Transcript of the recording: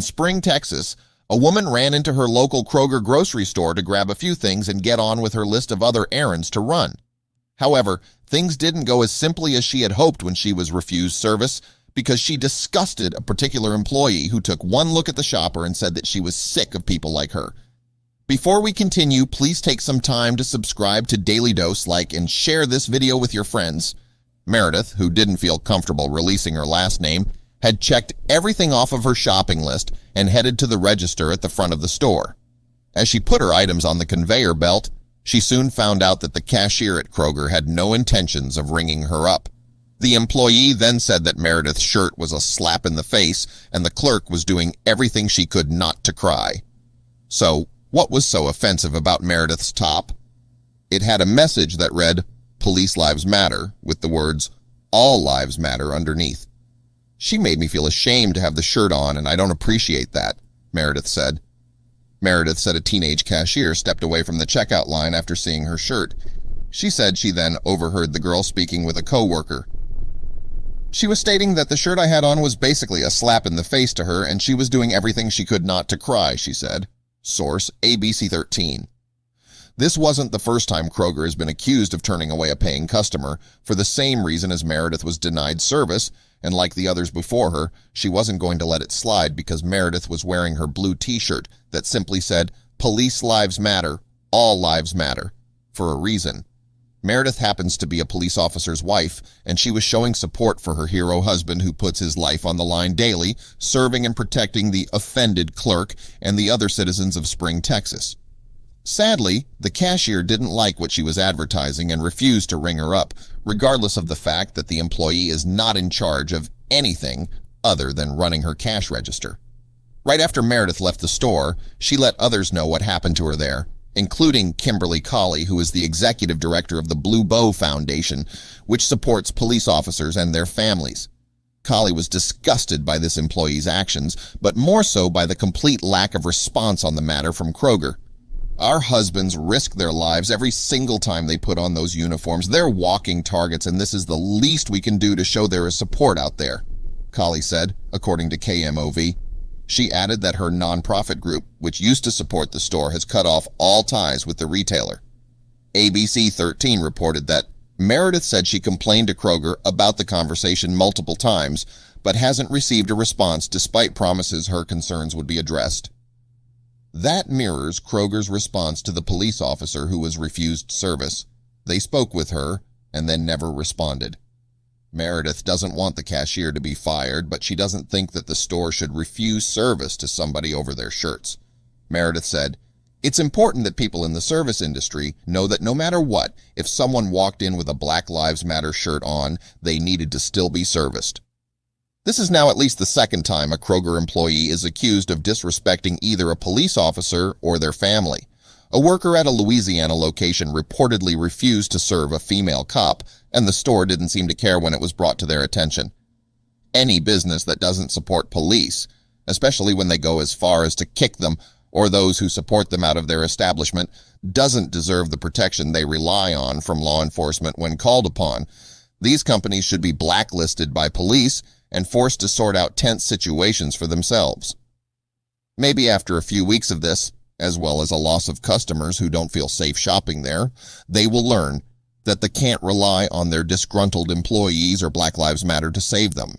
Spring, Texas, a woman ran into her local Kroger grocery store to grab a few things and get on with her list of other errands to run. However, things didn't go as simply as she had hoped when she was refused service, because she disgusted a particular employee who took one look at the shopper and said that she was sick of people like her. Before we continue, please take some time to subscribe to Dailydose, like, and share this video with your friends. Meredith, who didn't feel comfortable releasing her last name, had checked everything off of her shopping list and headed to the register at the front of the store. As she put her items on the conveyor belt, she soon found out that the cashier at Kroger had no intentions of ringing her up. The employee then said that Meredith's shirt was a slap in the face and the clerk was doing everything she could not to cry. So, what was so offensive about Meredith's top? It had a message that read, "Police Lives Matter," with the words, "All Lives Matter" underneath. "She made me feel ashamed to have the shirt on, and I don't appreciate that," Meredith said. Meredith said a teenage cashier stepped away from the checkout line after seeing her shirt. She said she then overheard the girl speaking with a coworker. "She was stating that the shirt I had on was basically a slap in the face to her, and she was doing everything she could not to cry," she said. Source, ABC 13. This wasn't the first time Kroger has been accused of turning away a paying customer for the same reason as Meredith was denied service, and like the others before her, she wasn't going to let it slide because Meredith was wearing her blue t-shirt that simply said, "Police Lives Matter, All Lives Matter," for a reason. Meredith happens to be a police officer's wife, and she was showing support for her hero husband who puts his life on the line daily, serving and protecting the offended clerk and the other citizens of Spring, Texas. Sadly, the cashier didn't like what she was advertising and refused to ring her up, regardless of the fact that the employee is not in charge of anything other than running her cash register. Right after Meredith left the store, she let others know what happened to her there, including Kimberly Colley, who is the executive director of the Blue Bow Foundation, which supports police officers and their families. Colley was disgusted by this employee's actions, but more so by the complete lack of response on the matter from Kroger. "Our husbands risk their lives every single time they put on those uniforms. They're walking targets, and this is the least we can do to show there is support out there," Colley said, according to KMOV. She added that her nonprofit group, which used to support the store, has cut off all ties with the retailer. ABC 13 reported that Meredith said she complained to Kroger about the conversation multiple times, but hasn't received a response despite promises her concerns would be addressed. That mirrors Kroger's response to the police officer who was refused service. They spoke with her and then never responded. Meredith doesn't want the cashier to be fired, but she doesn't think that the store should refuse service to somebody over their shirts. Meredith said, "It's important that people in the service industry know that no matter what, if someone walked in with a Black Lives Matter shirt on, they needed to still be serviced." This is now at least the second time a Kroger employee is accused of disrespecting either a police officer or their family. A worker at a Louisiana location reportedly refused to serve a female cop, and the store didn't seem to care when it was brought to their attention. Any business that doesn't support police, especially when they go as far as to kick them or those who support them out of their establishment, doesn't deserve the protection they rely on from law enforcement when called upon. These companies should be blacklisted by police and forced to sort out tense situations for themselves. Maybe after a few weeks of this, as well as a loss of customers who don't feel safe shopping there, they will learn that they can't rely on their disgruntled employees or Black Lives Matter to save them.